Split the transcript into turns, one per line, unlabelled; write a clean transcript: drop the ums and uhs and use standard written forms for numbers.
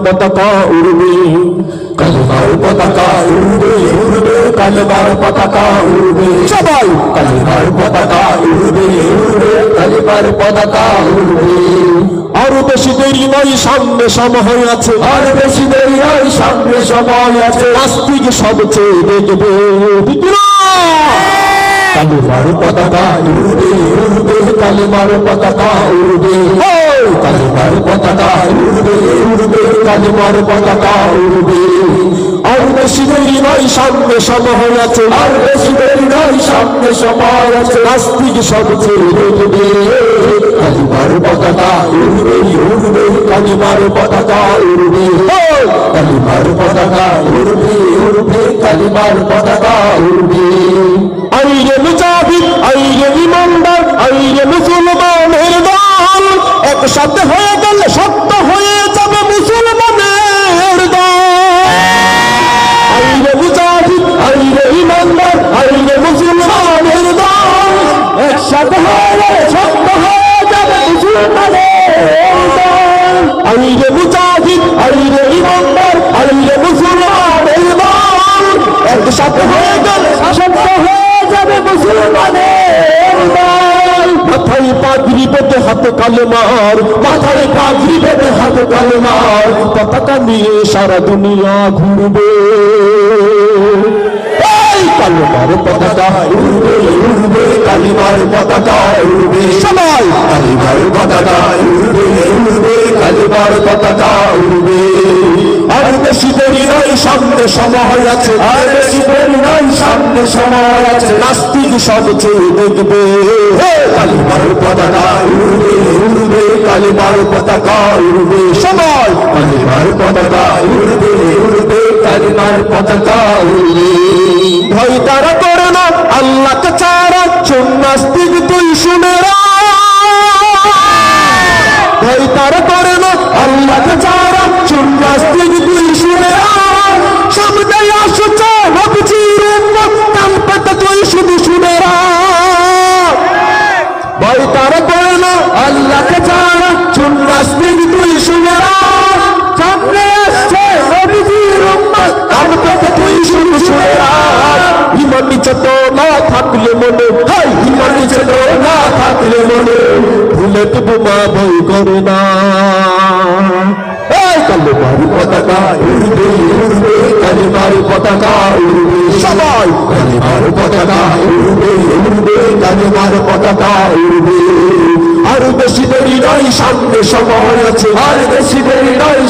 পতাকা উড়বে, কালিমার পতাকা উড়বে, উড়বে কালিমার পতাকা উড়বে, সবাই কালিমার পতাকা উড়বে, উড়বে কালিমার পতাকা উড়বে। আর বেশি দেরি নয়, সামনে সময় আছে, আর বেশি দেরি নয়, সামনে সময় আছে, নাস্তিক সবচেয়ে দেখবে কালিমার পতাকা উড়বে, উড়বে কালিমার পতাকা উড়বে, কালিমার পতাকা উড়বে, উড়বে কালিমার পতাকা উড়বে। আর বেশি দেরি নয়, সামনে সময় আছে, আর বেশি দেরি নয়, সামনে সময় আছে, নাস্তিক সবচেয়ে দেখবে কালিমার পতাকা উড়বে, উড়বে কালিমার পতাকা উড়বে, কালিমার পতাকা উড়বে, উড়বে কালিমার পতাকা উড়বে। আইরে মুজাহিদ, আইরে ইমানদার, আইরে মুসলমানের দল, একসাথে হয়ে গেলে সত্য হয়ে যাবে মুসলমানের দল। আইরে মুজাহিদ, আইরে ইমানদার, আইরে মুসলমানের দল, একসাথে হয়ে গেলে সত্য হয়ে যাবে মুসলমানের দল। আইরে মুজাহিদ, আইরে ইমানদার, আইরে মুসলমানের দল, একসাথে হয়ে গেলে সত্য হয়ে যাবে মুসলমানের দল। মাথায় পাগড়ি বেঁধে হাতে কালেমার, মাথায় পাগড়ি বেঁধে হাতে কালেমার, পতাকা নিয়ে সারা দুনিয়া ঘুরবে, কালিমার পতাকা উড়বে, উড়বে কালিমার পতাকা উড়বে, সবাই কালিমার পতাকা উড়বে, উড়বে কালিমার পতাকা উড়বে। আর বেশি দেরি নয়, সামনে সময় আছে, আর বেশি দেরি নয়, সামনে সময় আছে, নাস্তিক সবচেয়ে দেখবে কালিমার পতাকা উড়বে, উড়বে কালিমার পতাকা উড়বে, সবাই কালিমার পতাকা উড়বে, উড়বে কালিমার পতাকা উড়বে। ভয় তারা করে না আল্লাহকে ছাড়া, শোন নাস্তিক তুই শুনে ভয় তারা করে না আল্লাহকে ছাড়া, শোন নাস্তিক তুই শুনে সামনে আসছে নবীজির উম্মত, কান পেতে তুই শুধু শুনে ভয় তারা করে না আল্লাহকে ছাড়া, শোন নাস্তিক তুই শুনে সামনে আসছে নবীজির উম্মত, কান পেতে তুই শুধু শুনে ইমান নিচে তো না থাকলে মনে, হাই ইমান নিচে তো না থাকলে মনে, ভুলে তবু মা ভয় করে না। কালিমার পতাকা উড়বে, উড়বে কালিমার পতাকা উড়বে, সবাই কালিমার পতাকা উড়বে, উড়বে কালিমার পতাকা উড়বে। আর বেশি দেরি নয়, সামনে সময় আছে, আর বেশি দেরি নয়।